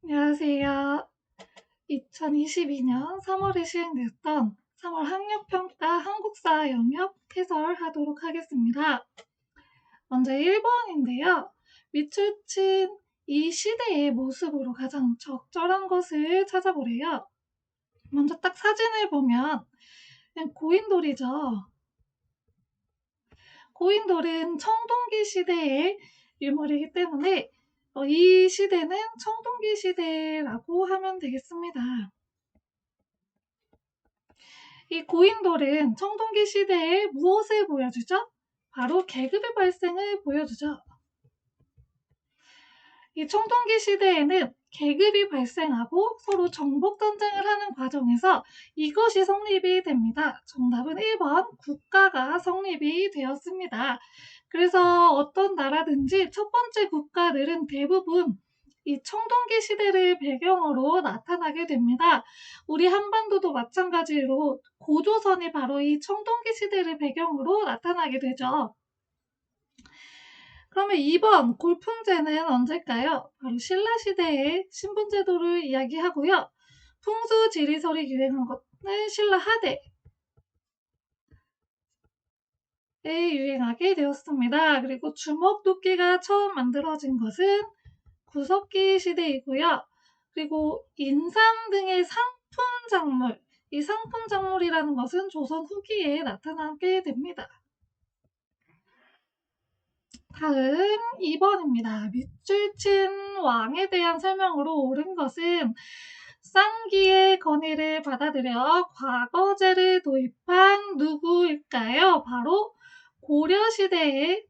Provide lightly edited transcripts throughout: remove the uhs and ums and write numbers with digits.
안녕하세요. 2022년 3월에 시행됐던 3월 학력평가 한국사 영역 해설하도록 하겠습니다. 먼저 1번인데요. 밑줄친 이 시대의 모습으로 가장 적절한 것을 찾아보래요. 먼저 딱 사진을 보면 그냥 고인돌이죠. 고인돌은 청동기 시대의 유물이기 때문에 이 시대는 청동기 시대라고 하면 되겠습니다. 이 고인돌은 청동기 시대에 무엇을 보여주죠? 바로 계급의 발생을 보여주죠. 이 청동기 시대에는 계급이 발생하고 서로 정복전쟁을 하는 과정에서 이것이 성립이 됩니다. 정답은 1번 국가가 성립이 되었습니다. 그래서 어떤 나라든지 첫 번째 국가들은 대부분 이 청동기 시대를 배경으로 나타나게 됩니다. 우리 한반도도 마찬가지로 고조선이 바로 이 청동기 시대를 배경으로 나타나게 되죠. 그러면 2번 골품제는 언제일까요? 바로 신라시대의 신분제도를 이야기하고요. 풍수지리설이 유행한 것은 신라하대에 유행하게 되었습니다. 그리고 주먹도끼가 처음 만들어진 것은 구석기 시대이고요. 그리고 인삼 등의 상품작물, 이 상품작물이라는 것은 조선 후기에 나타나게 됩니다. 다음 2번입니다. 밑줄친 왕에 대한 설명으로 옳은 것은 쌍기의 건의를 받아들여 과거제를 도입한 누구일까요? 바로 고려시대의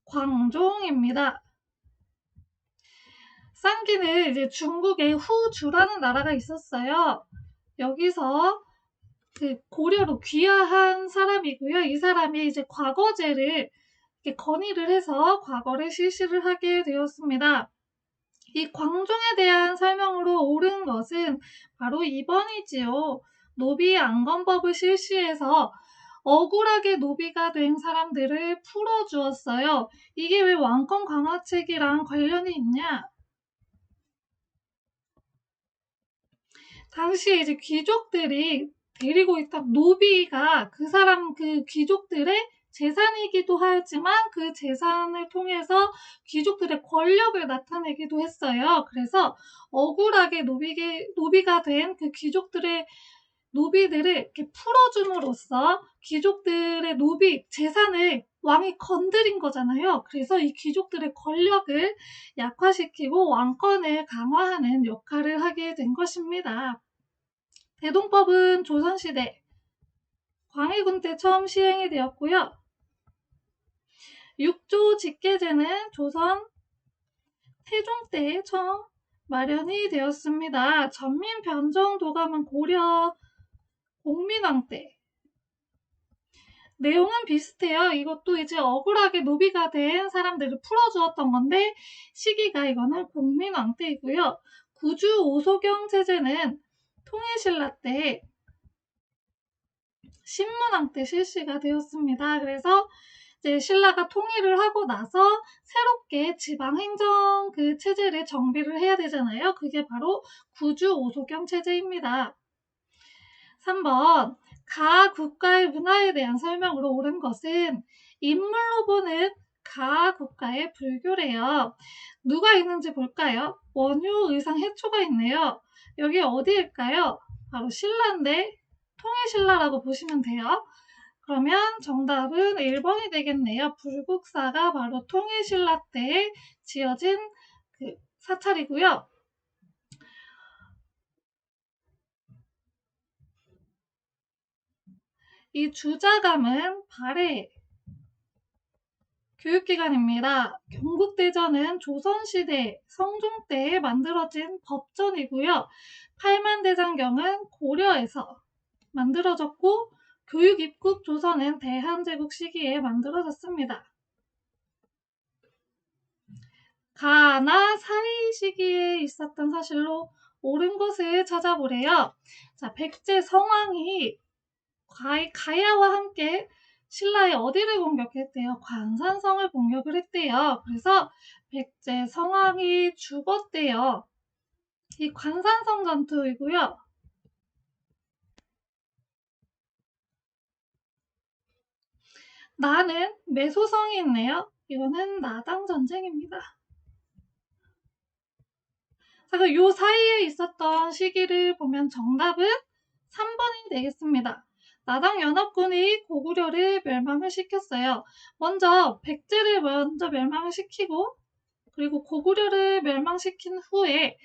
광종입니다. 쌍기는 이제 중국의 후주라는 나라가 있었어요. 여기서 그 고려로 귀화한 사람이고요. 이 사람이 이제 과거제를 건의를 해서 과거를 실시를 하게 되었습니다. 이 광종에 대한 설명으로 옳은 것은 바로 2번이지요. 노비 안건법을 실시해서 억울하게 노비가 된 사람들을 풀어주었어요. 이게 왜 왕권 강화책이랑 관련이 있냐? 당시 이제 귀족들이 데리고 있던 노비가 그 귀족들의 재산이기도 하지만 그 재산을 통해서 귀족들의 권력을 나타내기도 했어요. 그래서 억울하게 노비가 된 그 귀족들의 노비들을 이렇게 풀어줌으로써 귀족들의 노비 재산을 왕이 건드린 거잖아요. 그래서 이 귀족들의 권력을 약화시키고 왕권을 강화하는 역할을 하게 된 것입니다. 대동법은 조선시대 광해군 때 처음 시행이 되었고요. 6조 직계제는 조선 태종 때 처음 마련이 되었습니다. 전민 변정 도감은 고려 공민왕 때. 내용은 비슷해요. 이것도 이제 억울하게 노비가 된 사람들을 풀어주었던 건데 시기가 이거는 공민왕 때이고요. 구주 오소경 체제는 통일신라 때 신문왕 때 실시가 되었습니다. 그래서 이제 신라가 통일을 하고 나서 새롭게 지방행정 그 체제를 정비를 해야 되잖아요. 그게 바로 구주 오소경 체제입니다. 3번 가 국가의 문화에 대한 설명으로 옳은 것은 인물로 보는 가 국가의 불교래요. 누가 있는지 볼까요? 원유, 의상, 해초가 있네요. 여기 어디일까요? 바로 신라인데 통일신라라고 보시면 돼요. 그러면 정답은 1번이 되겠네요. 불국사가 바로 통일신라 때 지어진 그 사찰이고요. 이 주자감은 발해 교육기관입니다. 경국대전은 조선시대 성종 때에 만들어진 법전이고요. 팔만대장경은 고려에서 만들어졌고 교육입국 조선은 대한제국 시기에 만들어졌습니다. 가나 사이 시기에 있었던 사실로 옳은 것을 찾아보래요. 자, 백제 성왕이 가야와 함께 신라의 어디를 공격했대요? 관산성을 공격을 했대요. 그래서 백제 성왕이 죽었대요. 이 관산성 전투이고요. 나는 매소성이 있네요. 이거는 나당 전쟁입니다. 자, 요 사이에 있었던 시기를 보면 정답은 3번이 되겠습니다. 나당 연합군이 고구려를 멸망을 시켰어요. 먼저 백제를 먼저 멸망을 시키고 그리고 고구려를 멸망시킨 후에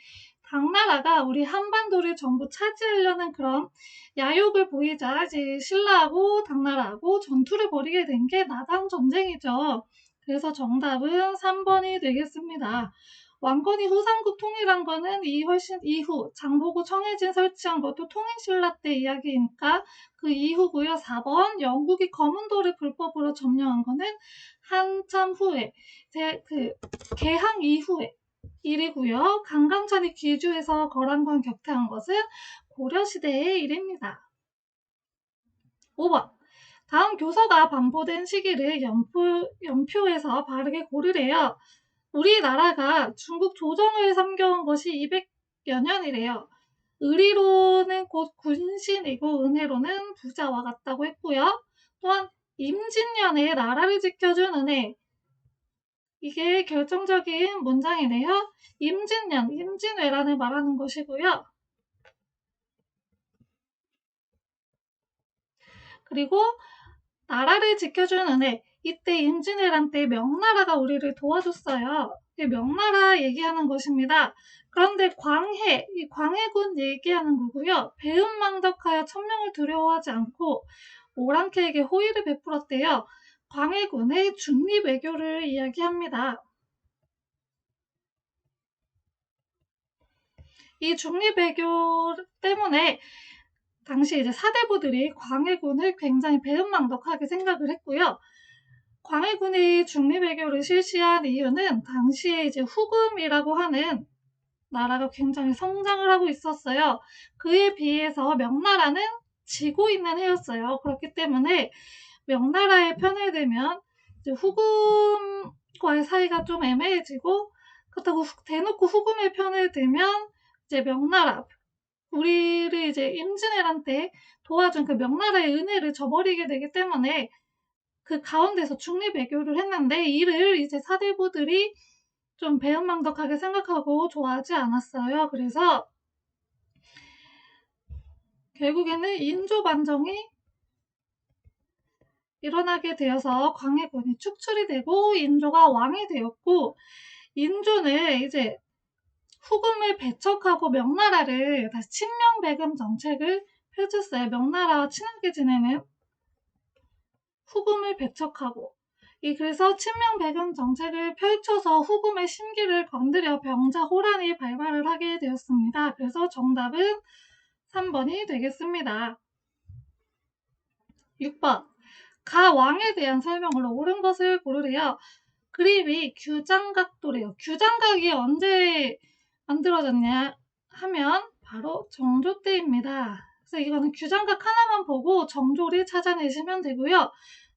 당나라가 우리 한반도를 전부 차지하려는 그런 야욕을 보이자 이제 신라하고 당나라하고 전투를 벌이게 된 게 나당 전쟁이죠. 그래서 정답은 3번이 되겠습니다. 왕건이 후삼국 통일한 거는 이 훨씬 이후 장보고 청해진 설치한 것도 통일신라 때 이야기니까 그 이후고요. 4번 영국이 거문도를 불법으로 점령한 거는 한참 후에 개항 이후에 일이고요. 강강찬이 귀주에서 거란과 격퇴한 것은 고려시대의 일입니다. 5번 다음 교서가 반포된 시기를 연표해서 바르게 고르래요. 우리나라가 중국 조정을 섬겨온 것이 200여 년이래요. 의리로는 곧 군신이고 은혜로는 부자와 같다고 했고요. 또한 임진년에 나라를 지켜준 은혜, 이게 결정적인 문장이래요. 임진년, 임진왜란을 말하는 것이고요. 그리고 나라를 지켜준 은혜, 이때 임진왜란 때 명나라가 우리를 도와줬어요. 명나라 얘기하는 것입니다. 그런데 광해, 이 광해군 얘기하는 거고요. 배은망덕하여 천명을 두려워하지 않고 오랑캐에게 호의를 베풀었대요. 광해군의 중립외교를 이야기합니다. 이 중립외교 때문에 당시 이제 사대부들이 광해군을 굉장히 배은망덕하게 생각을 했고요. 광해군이 중립외교를 실시한 이유는 당시에 이제 후금이라고 하는 나라가 굉장히 성장을 하고 있었어요. 그에 비해서 명나라는 지고 있는 해였어요. 그렇기 때문에 명나라의 편을 들면 이제 후금과의 사이가 좀 애매해지고 그렇다고 대놓고 후금의 편을 들면 이제 명나라 우리를 이제 임진왜란 때 도와준 그 명나라의 은혜를 저버리게 되기 때문에 그 가운데서 중립외교를 했는데 이를 이제 사대부들이 좀 배은망덕하게 생각하고 좋아하지 않았어요. 그래서 결국에는 인조반정이 일어나게 되어서 광해군이 축출이 되고 인조가 왕이 되었고 인조는 이제 후금을 배척하고 명나라를 다시 친명배금 정책을 펼쳤어요. 명나라와 친하게 지내는 후금을 배척하고 그래서 친명배금 정책을 펼쳐서 후금의 심기를 건드려 병자호란이 발발을 하게 되었습니다. 그래서 정답은 3번이 되겠습니다. 6번 가왕에 대한 설명을 옳은 것을 고르래요. 그림이 규장각도래요. 규장각이 언제 만들어졌냐 하면 바로 정조 때입니다. 그래서 이거는 규장각 하나만 보고 정조를 찾아내시면 되고요.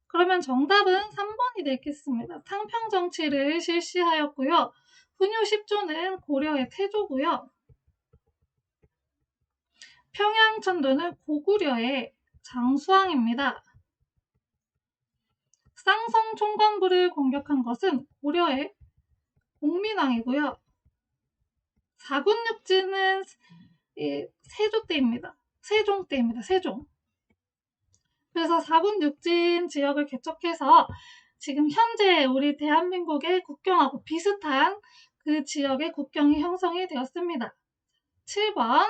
그러면 정답은 3번이 되겠습니다. 탕평정치를 실시하였고요. 훈유 10조는 고려의 태조고요. 평양천도는 고구려의 장수왕입니다. 쌍성 총관부를 공격한 것은 고려의 공민왕이고요. 사군육지는 세조 때입니다. 세종 때입니다. 세종. 그래서 사군육진 지역을 개척해서 지금 현재 우리 대한민국의 국경하고 비슷한 그 지역의 국경이 형성이 되었습니다. 7번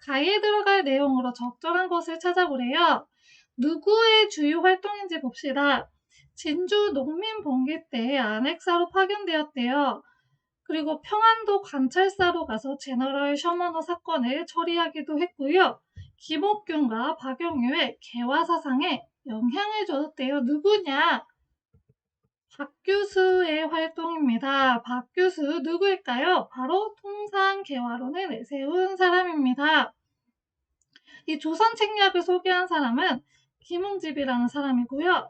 가에 들어갈 내용으로 적절한 것을 찾아보래요. 누구의 주요 활동인지 봅시다. 진주 농민봉기 때 안핵사로 파견되었대요. 그리고 평안도 관찰사로 가서 제너럴 셔머너 사건을 처리하기도 했고요. 김옥균과 박영유의 개화사상에 영향을 줬대요. 누구냐? 박규수의 활동입니다. 박규수 누구일까요? 바로 통상개화론을 내세운 사람입니다. 이 조선책략을 소개한 사람은 김웅집이라는 사람이고요.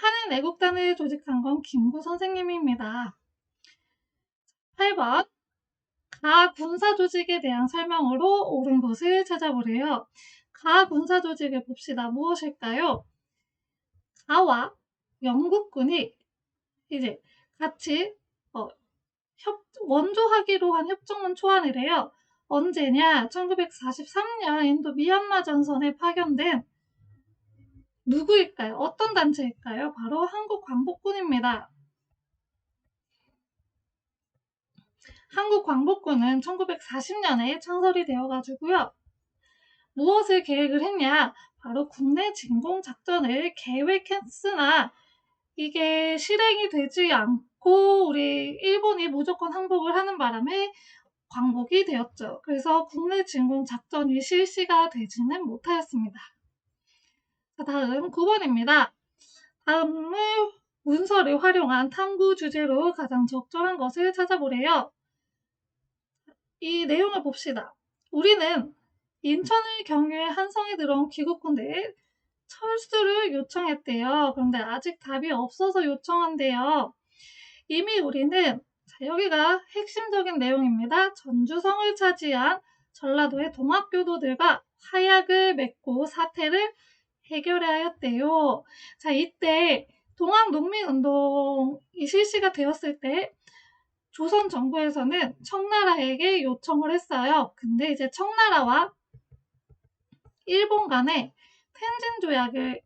한일 애국단을 조직한 건 김구 선생님입니다. 8번. 가 군사 조직에 대한 설명으로 옳은 것을 찾아보래요. 가 군사 조직을 봅시다. 무엇일까요? 가와 영국군이 이제 같이 원조하기로 한 협정문 초안이래요. 언제냐? 1943년 인도 미얀마 전선에 파견된 누구일까요? 어떤 단체일까요? 바로 한국광복군입니다. 한국광복군은 1940년에 창설이 되어가지고요. 무엇을 계획을 했냐? 바로 국내 진공작전을 계획했으나 이게 실행이 되지 않고 우리 일본이 무조건 항복을 하는 바람에 광복이 되었죠. 그래서 국내 진공작전이 실시가 되지는 못하였습니다. 자, 다음 9번입니다. 다음을 문서를 활용한 탐구 주제로 가장 적절한 것을 찾아보래요. 이 내용을 봅시다. 우리는 인천을 경유해 한성에 들어온 귀국군대에 철수를 요청했대요. 그런데 아직 답이 없어서 요청한대요. 이미 우리는, 자, 여기가 핵심적인 내용입니다. 전주성을 차지한 전라도의 동학교도들과 화약을 맺고 사태를 해결하였대요. 자, 이때 동학농민운동이 실시가 되었을 때 조선 정부에서는 청나라에게 요청을 했어요. 근데 이제 청나라와 일본 간에 텐진 조약을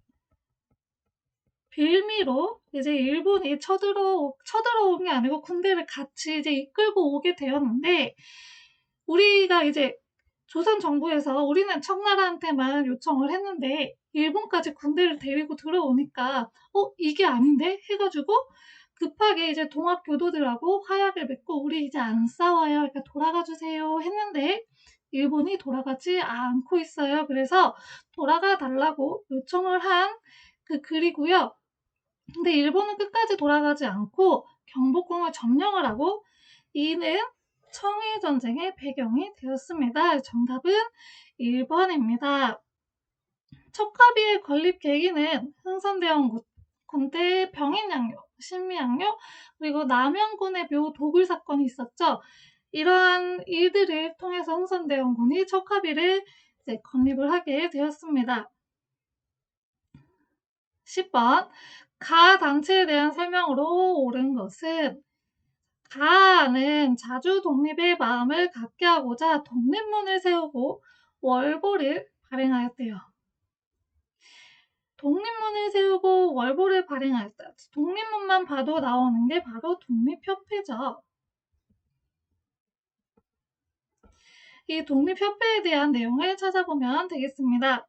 빌미로 이제 일본이 쳐들어온 게 아니고 군대를 같이 이제 이끌고 오게 되었는데, 우리가 이제 조선 정부에서 우리는 청나라한테만 요청을 했는데 일본까지 군대를 데리고 들어오니까 이게 아닌데 해가지고 급하게 이제 동학교도들하고 화약을 맺고 우리 이제 안 싸워요. 그러니까 돌아가 주세요 했는데 일본이 돌아가지 않고 있어요. 그래서 돌아가 달라고 요청을 한 그 글이고요. 근데 일본은 끝까지 돌아가지 않고 경복궁을 점령을 하고 이는 청일전쟁의 배경이 되었습니다. 정답은 1번입니다. 척가비의 건립 계기는 흥선대원 군대 병인양요, 신미양요, 그리고 남영군의 묘 도굴 사건이 있었죠. 이러한 일들을 통해서 흥선대원군이 척가비를 이제 건립을 하게 되었습니다. 10번. 가 단체에 대한 설명으로 옳은 것은, 가는 자주 독립의 마음을 갖게 하고자 독립문을 세우고 월보를 발행하였대요. 독립문을 세우고 월보를 발행하였다. 독립문만 봐도 나오는 게 바로 독립협회죠. 이 독립협회에 대한 내용을 찾아보면 되겠습니다.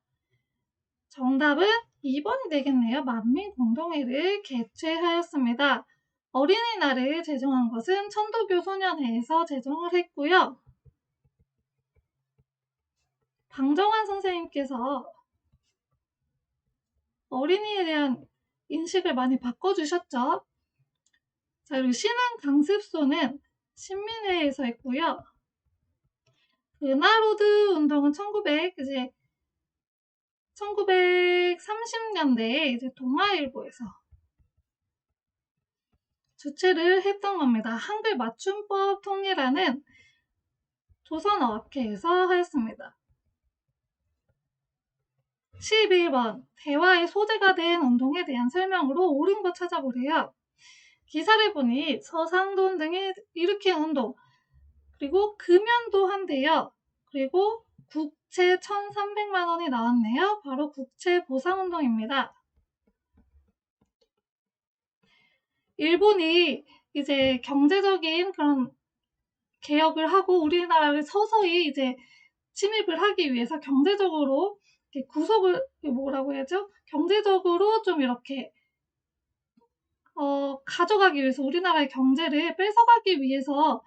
정답은 2번이 되겠네요. 만민공동회를 개최하였습니다. 어린이날을 제정한 것은 천도교 소년회에서 제정을 했고요. 방정환 선생님께서 어린이에 대한 인식을 많이 바꿔주셨죠. 자, 그리고 신흥 강습소는 신민회에서 했고요. 은하로드 운동은 1930년대에 이제 동아일보에서 주최를 했던 겁니다. 한글 맞춤법 통일하는 조선어학회에서 하였습니다. 11번. 대화의 소재가 된 운동에 대한 설명으로 옳은 것 찾아보래요. 기사를 보니 서상돈 등이 일으킨 운동, 그리고 금연도 한대요. 그리고 국채 1,300만 원이 나왔네요. 바로 국채 보상운동입니다. 일본이 이제 경제적인 그런 개혁을 하고 우리나라를 서서히 이제 침입을 하기 위해서 경제적으로 구속을, 뭐라고 해야죠? 경제적으로 좀 이렇게 가져가기 위해서, 우리나라의 경제를 뺏어가기 위해서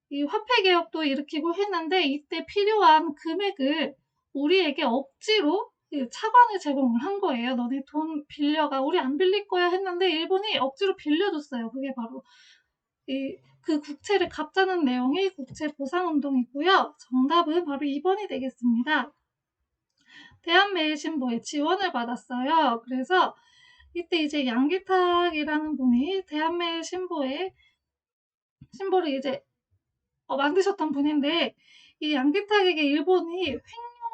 이 화폐 개혁도 일으키고 했는데, 이때 필요한 금액을 우리에게 억지로 차관을 제공을 한 거예요. 너네 돈 빌려가, 우리 안 빌릴 거야 했는데 일본이 억지로 빌려줬어요. 그게 바로 그 국채를 갚자는 내용이 국채 보상운동이고요. 정답은 바로 2번이 되겠습니다. 대한매일신보에 지원을 받았어요. 그래서 이때 이제 양기탁이라는 분이 대한매일 신보를 이제 만드셨던 분인데, 이 양기탁에게 일본이 횡령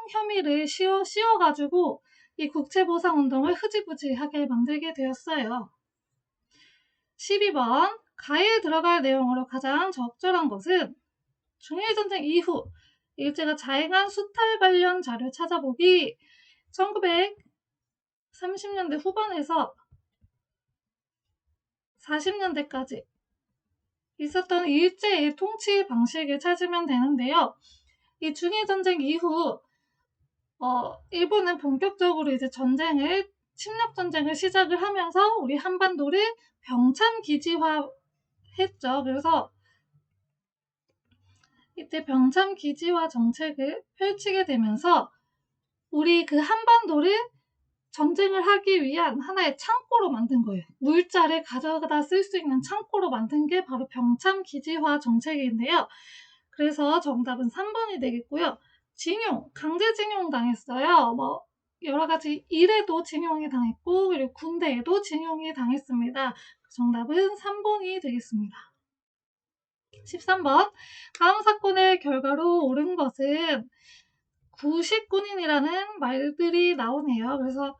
혐의를 씌워가지고 이 국채보상운동을 흐지부지하게 만들게 되었어요. 12번 가에 들어갈 내용으로 가장 적절한 것은 중일전쟁 이후 일제가 자행한 수탈 관련 자료 찾아보기 1930년대 후반에서 40년대까지 있었던 일제의 통치 방식을 찾으면 되는데요. 이 중일전쟁 이후 일본은 본격적으로 이제 침략전쟁을 시작을 하면서 우리 한반도를 병참기지화했죠. 그래서 이때 병참기지화 정책을 펼치게 되면서 우리 그 한반도를 전쟁을 하기 위한 하나의 창고로 만든 거예요. 물자를 가져다 쓸 수 있는 창고로 만든 게 바로 병참기지화 정책인데요. 그래서 정답은 3번이 되겠고요. 강제징용 당했어요. 여러 가지 일에도 징용이 당했고, 그리고 군대에도 징용이 당했습니다. 정답은 3번이 되겠습니다. 13번. 다음 사건의 결과로 옳은 것은 구식군인이라는 말들이 나오네요. 그래서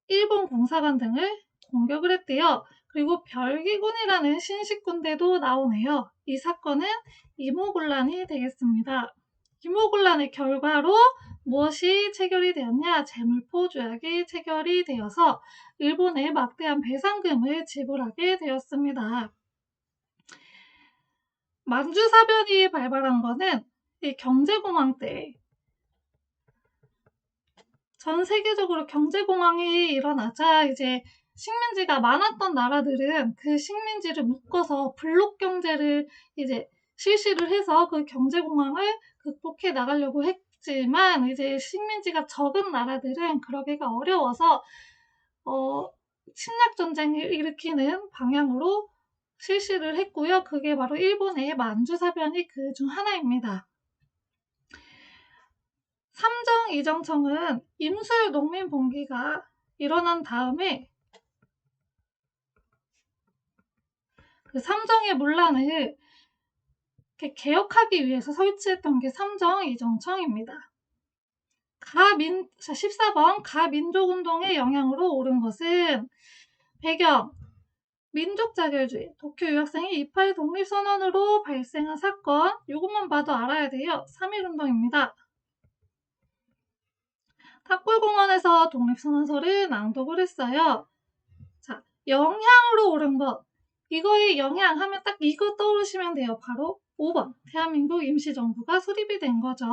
일본 공사관 등을 공격을 했대요. 그리고 별기군이라는 신식군대도 나오네요. 이 사건은 이모군란이 되겠습니다. 이모군란의 결과로 무엇이 체결이 되었냐? 제물포 조약이 체결이 되어서 일본에 막대한 배상금을 지불하게 되었습니다. 만주사변이 발발한 거는 이 경제공황 때 전 세계적으로 경제공황이 일어나자 이제 식민지가 많았던 나라들은 그 식민지를 묶어서 블록 경제를 이제 실시를 해서 그 경제공황을 극복해 나가려고 했지만 이제 식민지가 적은 나라들은 그러기가 어려워서 침략전쟁을 일으키는 방향으로 실시를 했고요. 그게 바로 일본의 만주사변이 그 중 하나입니다. 삼정 이정청은 임술 농민 봉기가 일어난 다음에 그 삼정의 문란을 개혁하기 위해서 설치했던 게 삼정 이정청입니다. 14번 가민족운동의 영향으로 옳은 것은 배경 민족자결주의 도쿄 유학생이 28 독립선언으로 발생한 사건, 이것만 봐도 알아야 돼요. 3.1운동입니다. 탑골공원에서 독립선언서를 낭독을 했어요. 자, 영향으로 옳은 것. 이거의 영향 하면 딱 이거 떠오르시면 돼요. 바로 5번. 대한민국 임시정부가 수립이 된 거죠.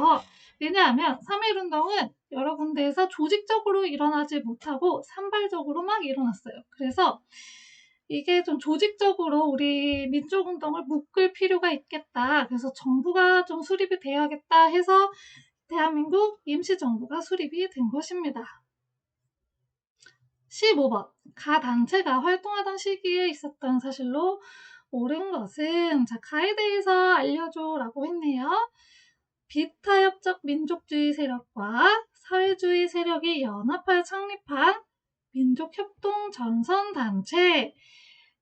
왜냐하면 3.1운동은 여러 군데에서 조직적으로 일어나지 못하고 산발적으로 막 일어났어요. 그래서 이게 좀 조직적으로 우리 민족운동을 묶을 필요가 있겠다. 그래서 정부가 좀 수립이 돼야겠다 해서 대한민국 임시정부가 수립이 된 것입니다. 15번. 가 단체가 활동하던 시기에 있었던 사실로 옳은 것은 가에 대해서 알려줘 라고 했네요. 비타협적 민족주의 세력과 사회주의 세력이 연합하여 창립한 민족협동 전선단체.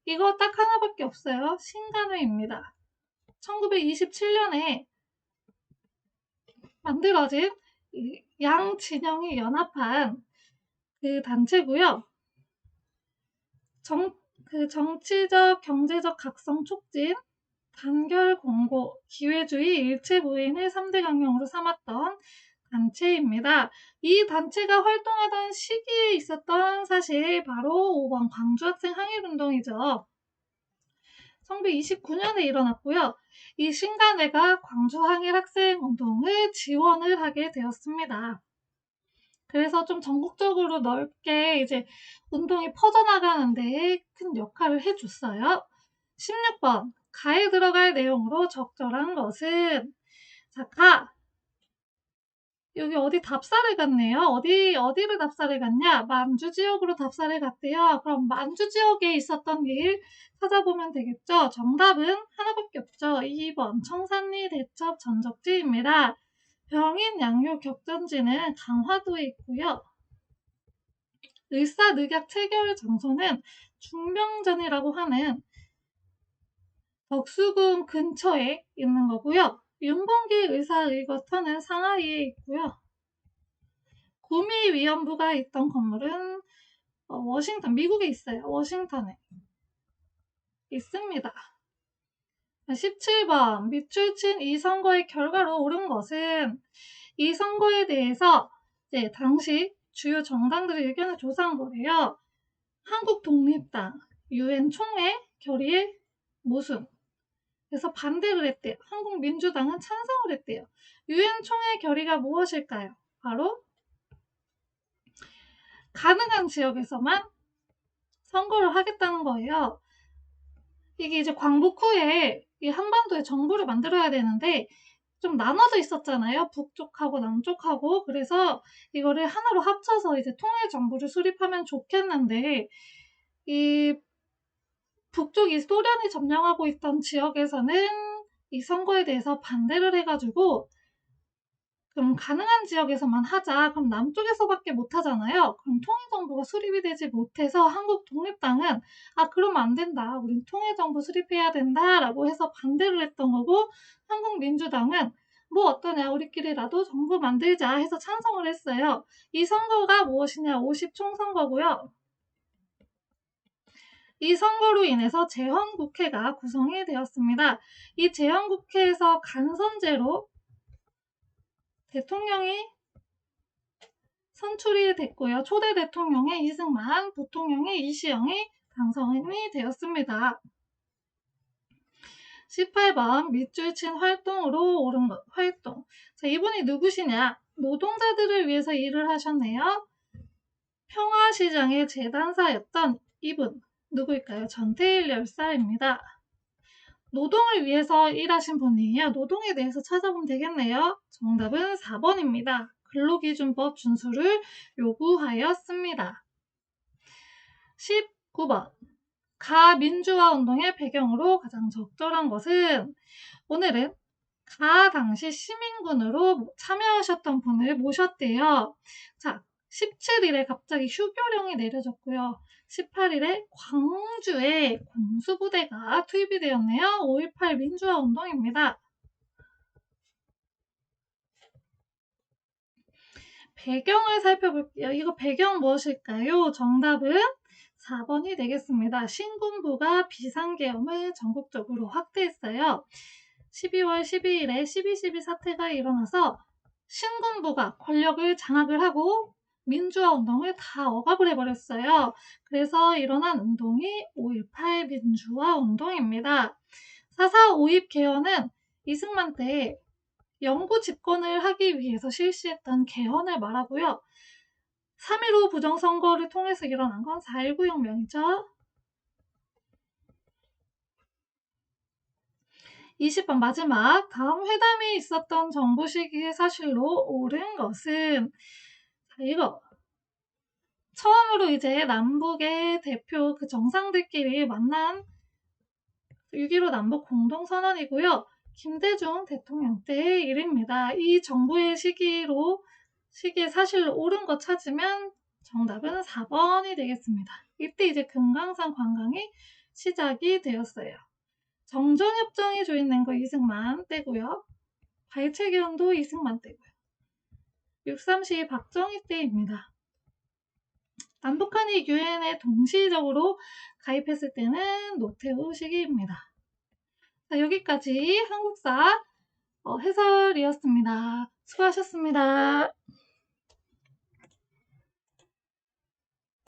이거 딱 하나밖에 없어요. 신간회입니다. 1927년에 만들어진 양 진영이 연합한 그 단체고요. 정치적, 경제적 각성 촉진, 단결 공고, 기회주의, 일체 부인을 3대 강령으로 삼았던 단체입니다. 이 단체가 활동하던 시기에 있었던 사실 바로 5번 광주학생 항일운동이죠. 1929년에 일어났고요. 이 신간회가 광주 항일학생운동을 지원을 하게 되었습니다. 그래서 좀 전국적으로 넓게 이제 운동이 퍼져나가는데 큰 역할을 해줬어요. 16번. 가에 들어갈 내용으로 적절한 것은 여기 어디 답사를 갔네요. 어디를 답사를 갔냐? 만주 지역으로 답사를 갔대요. 그럼 만주 지역에 있었던 일 찾아보면 되겠죠. 정답은 하나밖에 없죠. 2번 청산리 대첩 전적지입니다. 병인 양육 격전지는 강화도에 있고요. 을사늑약 체결 장소는 중명전이라고 하는 덕수궁 근처에 있는 거고요. 윤봉길 의사의거터는 상하이에 있고요. 구미위원부가 있던 건물은 워싱턴, 미국에 있어요. 워싱턴에 있습니다. 17번 밑줄 친 이 선거의 결과로 옳은 것은 이 선거에 대해서 당시 주요 정당들의 의견을 조사한 거래요. 한국독립당, 유엔 총회 결의에 모순. 그래서 반대를 했대요. 한국민주당은 찬성을 했대요. 유엔 총회 결의가 무엇일까요? 바로 가능한 지역에서만 선거를 하겠다는 거예요. 이게 이제 광복 후에 이 한반도에 정부를 만들어야 되는데 좀 나눠져 있었잖아요. 북쪽하고 남쪽하고. 그래서 이거를 하나로 합쳐서 이제 통일 정부를 수립하면 좋겠는데 이 북쪽이 소련이 점령하고 있던 지역에서는 이 선거에 대해서 반대를 해가지고 그럼 가능한 지역에서만 하자. 그럼 남쪽에서밖에 못 하잖아요. 그럼 통일정부가 수립이 되지 못해서 한국독립당은 그러면 안 된다. 우린 통일정부 수립해야 된다. 라고 해서 반대를 했던 거고 한국민주당은 뭐 어떠냐. 우리끼리라도 정부 만들자 해서 찬성을 했어요. 이 선거가 무엇이냐. 50총선거고요. 이 선거로 인해서 제헌국회가 구성이 되었습니다. 이 제헌국회에서 간선제로 대통령이 선출이 됐고요. 초대 대통령의 이승만, 부통령의 이시영이 당선이 되었습니다. 18번 밑줄 친 활동으로 옳은 것, 활동. 자, 이분이 누구시냐? 노동자들을 위해서 일을 하셨네요. 평화시장의 재단사였던 이분. 누구일까요? 전태일 열사입니다. 노동을 위해서 일하신 분이에요. 노동에 대해서 찾아보면 되겠네요. 정답은 4번입니다. 근로기준법 준수를 요구하였습니다. 19번 가민주화 운동의 배경으로 가장 적절한 것은 오늘은 가 당시 시민군으로 참여하셨던 분을 모셨대요. 자, 17일에 갑자기 휴교령이 내려졌고요. 18일에 광주에 공수부대가 투입이 되었네요. 5.18 민주화 운동입니다. 배경을 살펴볼게요. 이거 배경 무엇일까요? 정답은 4번이 되겠습니다. 신군부가 비상계엄을 전국적으로 확대했어요. 12월 12일에 12.12 사태가 일어나서 신군부가 권력을 장악을 하고 민주화 운동을 다 억압을 해버렸어요. 그래서 일어난 운동이 5.18 민주화 운동입니다. 4.4 5.입 개헌은 이승만 때 영구 집권을 하기 위해서 실시했던 개헌을 말하고요. 3.15 부정선거를 통해서 일어난 건 4.19 혁명이죠. 20번 마지막 다음 회담이 있었던 정부 시기의 사실로 옳은 것은 이거 처음으로 이제 남북의 대표 그 정상들끼리 만난 6.15 남북 공동선언이고요. 김대중 대통령 때의 일입니다. 이 정부의 시기에 사실로 옳은 것 찾으면 정답은 4번이 되겠습니다. 이때 이제 금강산 관광이 시작이 되었어요. 정전협정이 조인된 거 이승만 때고요. 발췌기원도 이승만 때고요. 6.3 박정희 때입니다. 남북한이 유엔에 동시적으로 가입했을 때는 노태우 시기입니다. 자, 여기까지 한국사 해설이었습니다. 수고하셨습니다.